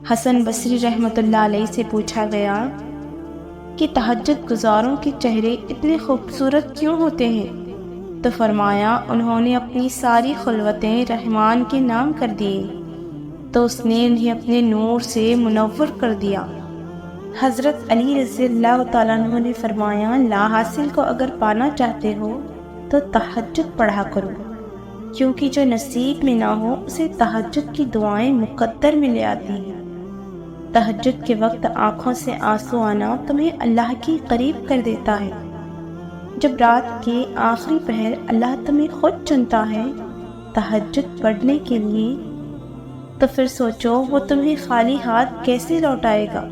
حسن بصری رحمۃ اللہ علیہ سے پوچھا گیا کہ تہجد گزاروں کے چہرے اتنے خوبصورت کیوں ہوتے ہیں؟ تو فرمایا انہوں نے اپنی ساری خلوتیں رحمان کے نام کر دیے تو اس نے انہیں اپنے نور سے منور کر دیا۔ حضرت علی رضی اللہ تعالیٰ عنہ نے فرمایا لا حاصل کو اگر پانا چاہتے ہو تو تہجد پڑھا کرو، کیونکہ جو نصیب میں نہ ہو اسے تہجد کی دعائیں مقدر میں لے آتی ہیں۔ تہجد کے وقت آنکھوں سے آنسو آنا تمہیں اللہ کی قریب کر دیتا ہے۔ جب رات کے آخری پہر اللہ تمہیں خود چنتا ہے تہجد پڑھنے کے لیے، تو پھر سوچو وہ تمہیں خالی ہاتھ کیسے لوٹائے گا۔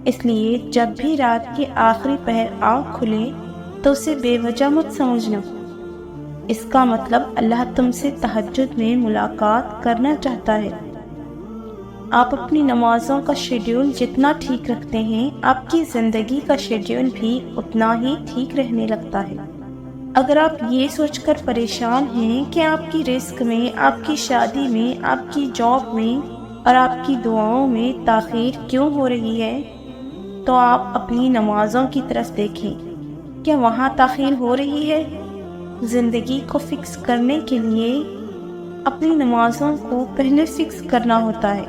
اس لیے جب بھی رات کے آخری پہر آنکھ کھلے تو اسے بے وجہ مت سمجھنا، اس کا مطلب اللہ تم سے تہجد میں ملاقات کرنا چاہتا ہے۔ آپ اپنی نمازوں کا شیڈیول جتنا ٹھیک رکھتے ہیں آپ کی زندگی کا شیڈیول بھی اتنا ہی ٹھیک رہنے لگتا ہے۔ اگر آپ یہ سوچ کر پریشان ہیں کہ آپ کی رزق میں، آپ کی شادی میں، آپ کی جاب میں اور آپ کی دعاؤں میں تاخیر کیوں ہو رہی ہے، تو آپ اپنی نمازوں کی طرف دیکھیں، کیا وہاں تاخیر ہو رہی ہے؟ زندگی کو فکس کرنے کے لیے اپنی نمازوں کو پہلے فکس کرنا ہوتا ہے،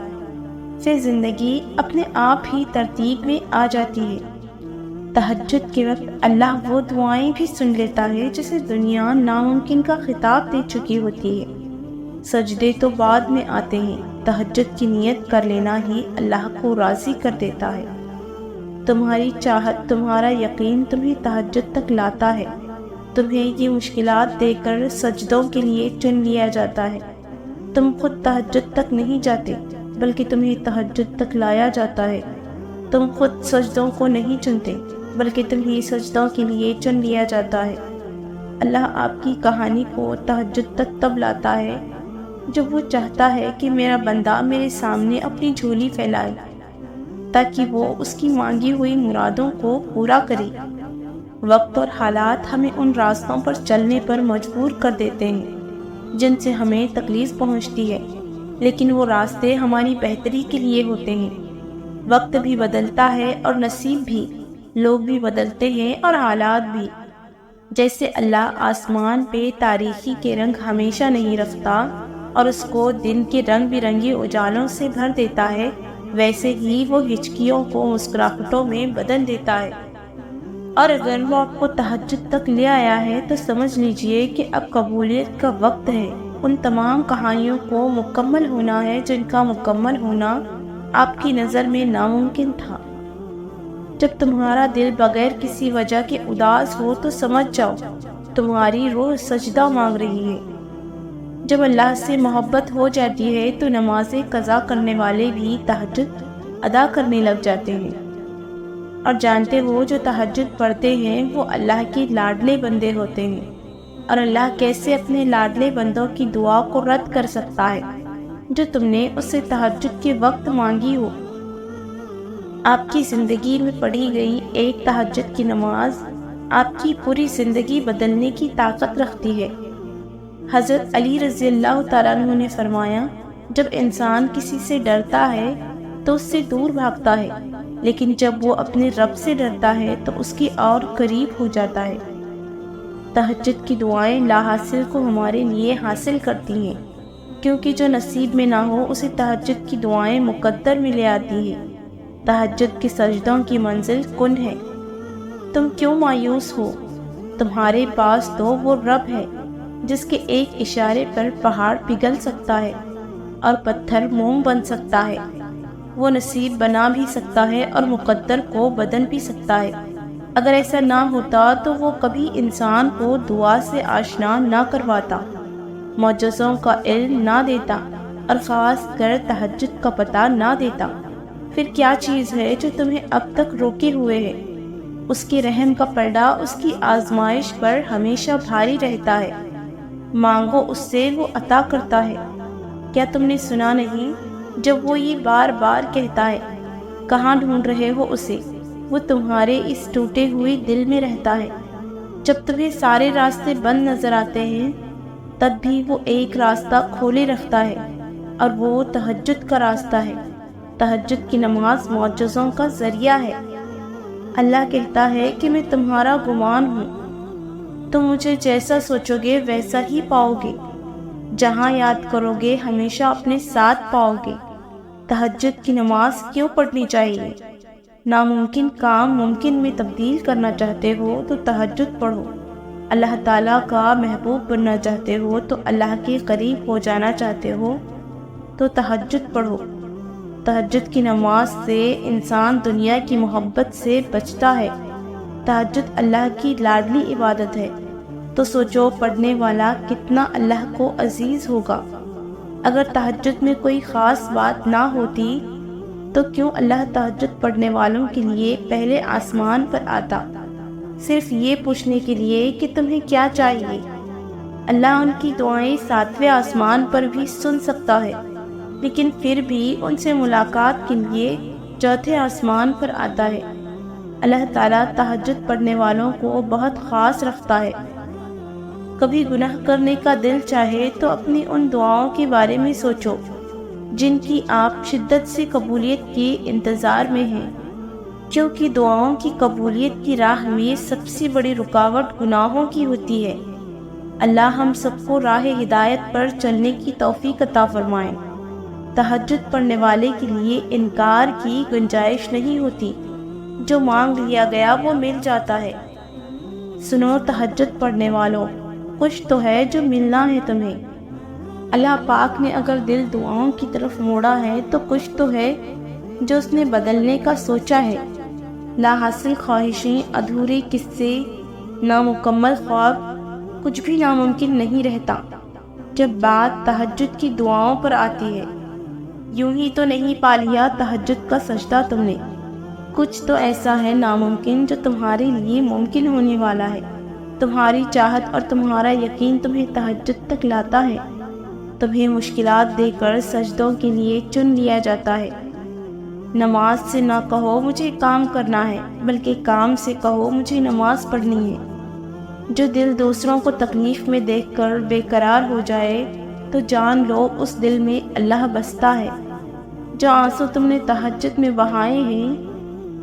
پھر زندگی اپنے آپ ہی ترتیب میں آ جاتی ہے۔ تہجد کے وقت اللہ وہ دعائیں بھی سن لیتا ہے جسے دنیا ناممکن کا خطاب دے چکی ہوتی ہے۔ سجدے تو بعد میں آتے ہیں، تہجد کی نیت کر لینا ہی اللہ کو راضی کر دیتا ہے۔ تمہاری چاہت، تمہارا یقین تمہیں تہجد تک لاتا ہے۔ تمہیں یہ مشکلات دے کر سجدوں کے لیے چن لیا جاتا ہے۔ تم خود تہجد تک نہیں جاتے بلکہ تمہیں تہجد تک لایا جاتا ہے۔ تم خود سجدوں کو نہیں چنتے بلکہ تمہیں سجدوں کے لیے چن لیا جاتا ہے۔ اللہ آپ کی کہانی کو تہجد تک تب لاتا ہے جب وہ چاہتا ہے کہ میرا بندہ میرے سامنے اپنی جھولی پھیلائے تاکہ وہ اس کی مانگی ہوئی مرادوں کو پورا کرے۔ وقت اور حالات ہمیں ان راستوں پر چلنے پر مجبور کر دیتے ہیں جن سے ہمیں تکلیف پہنچتی ہے، لیکن وہ راستے ہماری بہتری کے لیے ہوتے ہیں۔ وقت بھی بدلتا ہے اور نصیب بھی، لوگ بھی بدلتے ہیں اور حالات بھی۔ جیسے اللہ آسمان پہ تاریکی کے رنگ ہمیشہ نہیں رکھتا اور اس کو دن کے رنگ برنگی اجالوں سے بھر دیتا ہے، ویسے ہی وہ ہچکیوں کو مسکراہٹوں میں بدل دیتا ہے۔ اور اگر وہ آپ کو تہجد تک لے آیا ہے تو سمجھ لیجئے کہ اب قبولیت کا وقت ہے۔ ان تمام کہانیوں کو مکمل ہونا ہے جن کا مکمل ہونا آپ کی نظر میں ناممکن تھا۔ جب تمہارا دل بغیر کسی وجہ کے اداس ہو تو سمجھ جاؤ تمہاری روح سجدہ مانگ رہی ہے۔ جب اللہ سے محبت ہو جاتی ہے تو نمازیں قضا کرنے والے بھی تہجد ادا کرنے لگ جاتے ہیں۔ اور جانتے ہو جو تہجد پڑھتے ہیں وہ اللہ کے لاڈلے بندے ہوتے ہیں، اور اللہ کیسے اپنے لاڈلے بندوں کی دعا کو رد کر سکتا ہے جو تم نے اس سے تہجد کے وقت مانگی ہو۔ آپ کی زندگی میں پڑھی گئی ایک تہجد کی نماز آپ کی پوری زندگی بدلنے کی طاقت رکھتی ہے۔ حضرت علی رضی اللہ تعالیٰ عنہ نے فرمایا جب انسان کسی سے ڈرتا ہے تو اس سے دور بھاگتا ہے، لیکن جب وہ اپنے رب سے ڈرتا ہے تو اس کی اور قریب ہو جاتا ہے۔ تہجد کی دعائیں لا حاصل کو ہمارے لیے حاصل کرتی ہیں، کیونکہ جو نصیب میں نہ ہو اسے تہجد کی دعائیں مقدر میں لے آتی ہیں۔ تہجد کے سجدوں کی منزل کن ہے۔ تم کیوں مایوس ہو؟ تمہارے پاس تو وہ رب ہے جس کے ایک اشارے پر پہاڑ پگھل سکتا ہے اور پتھر موم بن سکتا ہے۔ وہ نصیب بنا بھی سکتا ہے اور مقدر کو بدل بھی سکتا ہے۔ اگر ایسا نہ ہوتا تو وہ کبھی انسان کو دعا سے آشنا نہ کرواتا، معجزوں کا علم نہ دیتا اور خاص کر تہجد کا پتہ نہ دیتا۔ پھر کیا چیز ہے جو تمہیں اب تک روکے ہوئے ہے؟ اس کے رحم کا پردہ اس کی آزمائش پر ہمیشہ بھاری رہتا ہے۔ مانگو اس سے، وہ عطا کرتا ہے۔ کیا تم نے سنا نہیں جب وہ یہ بار بار کہتا ہے کہاں ڈھونڈ رہے ہو اسے؟ وہ تمہارے اس ٹوٹے ہوئے دل میں رہتا ہے۔ جب تمہیں سارے راستے بند نظر آتے ہیں تب بھی وہ ایک راستہ کھولے رکھتا ہے، اور وہ تہجد کا راستہ ہے۔ تہجد کی نماز معجزوں کا ذریعہ ہے۔ اللہ کہتا ہے کہ میں تمہارا گمان ہوں، تم مجھے جیسا سوچو گے ویسا ہی پاؤ گے، جہاں یاد کرو گے ہمیشہ اپنے ساتھ پاؤ گے۔ تہجد کی نماز کیوں پڑھنی چاہیے؟ ناممکن کام ممکن میں تبدیل کرنا چاہتے ہو تو تہجد پڑھو۔ اللہ تعالیٰ کا محبوب بننا چاہتے ہو تو اللہ کے قریب ہو جانا چاہتے ہو تو تہجد پڑھو۔ تہجد کی نماز سے انسان دنیا کی محبت سے بچتا ہے۔ تہجد اللہ کی لاڈلی عبادت ہے، تو سوچو پڑھنے والا کتنا اللہ کو عزیز ہوگا۔ اگر تہجد میں کوئی خاص بات نہ ہوتی تو کیوں اللہ تہجد پڑھنے والوں کے لیے پہلے آسمان پر آتا، صرف یہ پوچھنے کے لیے کہ تمہیں کیا چاہیے؟ اللہ ان کی دعائیں 7ویں آسمان پر بھی سن سکتا ہے، لیکن پھر بھی ان سے ملاقات کے لیے 4تھے آسمان پر آتا ہے۔ اللہ تعالیٰ تہجد پڑھنے والوں کو بہت خاص رکھتا ہے۔ کبھی گناہ کرنے کا دل چاہے تو اپنی ان دعاؤں کے بارے میں سوچو جن کی آپ شدت سے قبولیت کے انتظار میں ہیں، کیونکہ دعاؤں کی قبولیت کی راہ میں سب سے بڑی رکاوٹ گناہوں کی ہوتی ہے۔ اللہ ہم سب کو راہ ہدایت پر چلنے کی توفیق عطا فرمائے۔ تہجد پڑھنے والے کے لیے انکار کی گنجائش نہیں ہوتی، جو مانگ لیا گیا وہ مل جاتا ہے۔ سنو تہجد پڑھنے والوں، کچھ تو ہے جو ملنا ہے تمہیں۔ اللہ پاک نے اگر دل دعاؤں کی طرف موڑا ہے تو کچھ تو ہے جو اس نے بدلنے کا سوچا ہے۔ لا حاصل خواہشیں، ادھورے قصے، نامکمل خواب، کچھ بھی ناممکن نہیں رہتا جب بات تہجد کی دعاؤں پر آتی ہے۔ یوں ہی تو نہیں پا لیا تہجد کا سجدہ تم نے، کچھ تو ایسا ہے ناممکن جو تمہارے لیے ممکن ہونے والا ہے۔ تمہاری چاہت اور تمہارا یقین تمہیں تہجد تک لاتا ہے۔ تمہیں مشکلات دے کر سجدوں کے لیے چن لیا جاتا ہے۔ نماز سے نہ کہو مجھے کام کرنا ہے، بلکہ کام سے کہو مجھے نماز پڑھنی ہے۔ جو دل دوسروں کو تکلیف میں دیکھ کر بے قرار ہو جائے تو جان لو اس دل میں اللہ بستا ہے۔ جو آنسو تم نے تہجد میں بہائے ہیں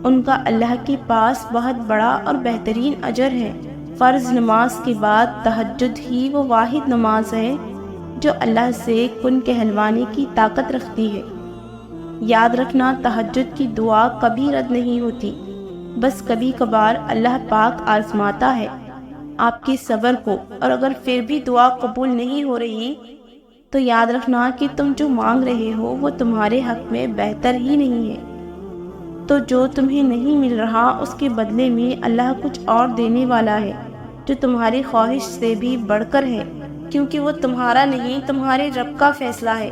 ان کا اللہ کے پاس بہت بڑا اور بہترین اجر ہے۔ فرض نماز کے بعد تہجد ہی وہ واحد نماز ہے جو اللہ سے کن کہلوانے کی طاقت رکھتی ہے۔ یاد رکھنا تہجد کی دعا کبھی رد نہیں ہوتی، بس کبھی کبھار اللہ پاک آزماتا ہے آپ کے صبر کو، اور اگر پھر بھی دعا قبول نہیں ہو رہی تو یاد رکھنا کہ تم جو مانگ رہے ہو وہ تمہارے حق میں بہتر ہی نہیں ہے۔ تو جو تمہیں نہیں مل رہا اس کے بدلے میں اللہ کچھ اور دینے والا ہے جو تمہاری خواہش سے بھی بڑھ کر ہے، کیونکہ وہ تمہارا نہیں تمہارے رب کا فیصلہ ہے۔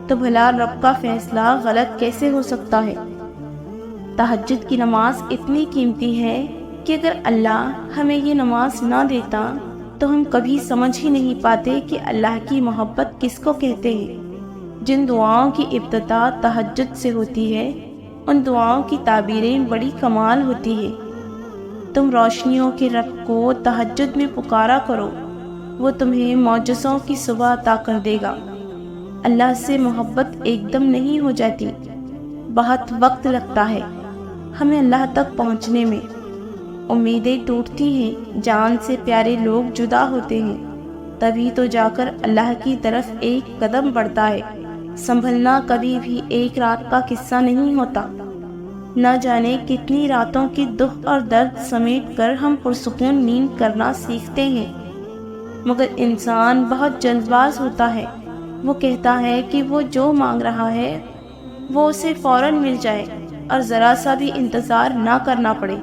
تو بھلا رب کا فیصلہ غلط کیسے ہو سکتا ہے؟ تہجد کی نماز اتنی قیمتی ہے کہ اگر اللہ ہمیں یہ نماز نہ دیتا تو ہم کبھی سمجھ ہی نہیں پاتے کہ اللہ کی محبت کس کو کہتے ہیں۔ جن دعاؤں کی ابتدا تہجد سے ہوتی ہے ان دعاؤں کی تعبیریں بڑی کمال ہوتی ہے۔ تم روشنیوں کے رب کو تہجد میں پکارا کرو، وہ تمہیں معجزوں کی صبح عطا کر دے گا۔ اللہ سے محبت ایک دم نہیں ہو جاتی، بہت وقت لگتا ہے ہمیں اللہ تک پہنچنے میں۔ امیدیں ٹوٹتی ہیں، جان سے پیارے لوگ جدا ہوتے ہیں، تبھی تو جا کر اللہ کی طرف ایک قدم بڑھتا ہے۔ سنبھلنا کبھی بھی ایک رات کا قصہ نہیں ہوتا۔ نہ جانے کتنی راتوں کی دکھ اور درد سمیٹ کر ہم پرسکون نیند کرنا سیکھتے ہیں، مگر انسان بہت جلد باز ہوتا ہے۔ وہ کہتا ہے کہ وہ جو مانگ رہا ہے وہ اسے فوراً مل جائے اور ذرا سا بھی انتظار نہ کرنا پڑے،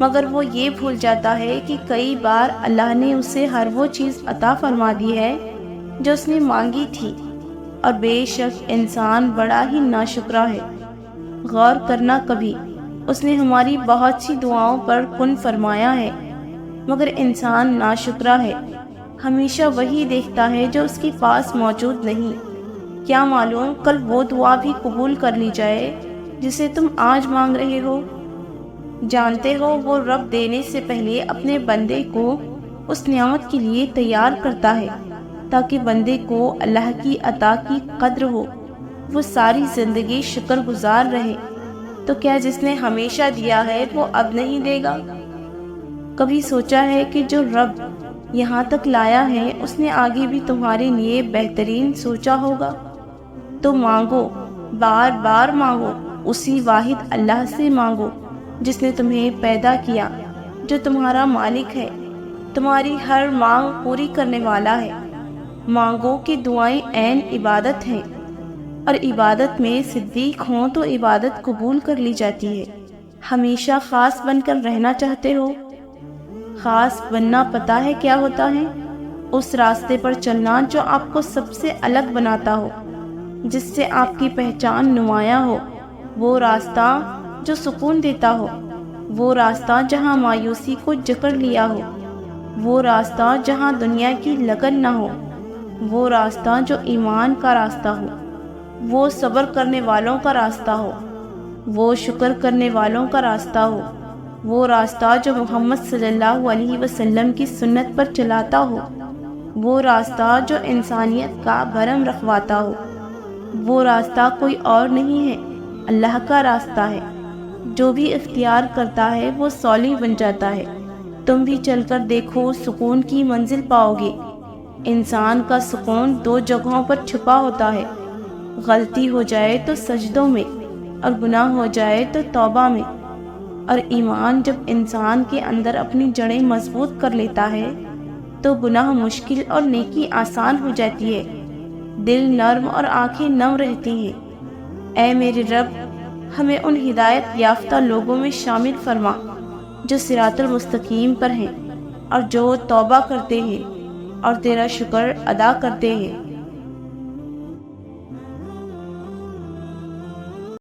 مگر وہ یہ بھول جاتا ہے کہ کئی بار اللہ نے اسے ہر وہ چیز عطا فرما دی ہے جو اس نے مانگی تھی، اور بے شک انسان بڑا ہی ناشکرا ہے۔ غور کرنا کبھی اس نے ہماری بہت سی دعاؤں پر کن فرمایا ہے، مگر انسان ناشکرا ہے، ہمیشہ وہی دیکھتا ہے جو اس کے پاس موجود نہیں۔ کیا معلوم کل وہ دعا بھی قبول کر لی جائے جسے تم آج مانگ رہے ہو۔ جانتے ہو وہ رب دینے سے پہلے اپنے بندے کو اس نعمت کے لیے تیار کرتا ہے تاکہ بندے کو اللہ کی عطا کی قدر ہو۔ وہ ساری زندگی شکر گزار رہے، تو کیا جس نے ہمیشہ دیا ہے وہ اب نہیں دے گا؟ کبھی سوچا ہے کہ جو رب یہاں تک لایا ہے اس نے آگے بھی تمہارے لیے بہترین سوچا ہوگا؟ تو مانگو، بار بار مانگو، اسی واحد اللہ سے مانگو جس نے تمہیں پیدا کیا، جو تمہارا مالک ہے، تمہاری ہر مانگ پوری کرنے والا ہے۔ مانگو کہ دعائیں عین عبادت ہیں، اور عبادت میں صدیق ہوں تو عبادت قبول کر لی جاتی ہے۔ ہمیشہ خاص بن کر رہنا چاہتے ہو؟ خاص بننا پتہ ہے کیا ہوتا ہے؟ اس راستے پر چلنا جو آپ کو سب سے الگ بناتا ہو، جس سے آپ کی پہچان نمایاں ہو، وہ راستہ جو سکون دیتا ہو، وہ راستہ جہاں مایوسی کو جکڑ لیا ہو، وہ راستہ جہاں دنیا کی لگن نہ ہو، وہ راستہ جو ایمان کا راستہ ہو، وہ صبر کرنے والوں کا راستہ ہو، وہ شکر کرنے والوں کا راستہ ہو، وہ راستہ جو محمد صلی اللہ علیہ وسلم کی سنت پر چلاتا ہو، وہ راستہ جو انسانیت کا بھرم رکھواتا ہو۔ وہ راستہ کوئی اور نہیں ہے، اللہ کا راستہ ہے۔ جو بھی اختیار کرتا ہے وہ صالح بن جاتا ہے۔ تم بھی چل کر دیکھو، سکون کی منزل پاؤ گے۔ انسان کا سکون دو جگہوں پر چھپا ہوتا ہے، غلطی ہو جائے تو سجدوں میں، اور گناہ ہو جائے تو توبہ میں۔ اور ایمان جب انسان کے اندر اپنی جڑیں مضبوط کر لیتا ہے تو گناہ مشکل اور نیکی آسان ہو جاتی ہے، دل نرم اور آنکھیں نم رہتی ہیں۔ اے میرے رب، ہمیں ان ہدایت یافتہ لوگوں میں شامل فرما جو صراط المستقیم پر ہیں، اور جو توبہ کرتے ہیں اور تیرا شکر ادا کرتے ہیں۔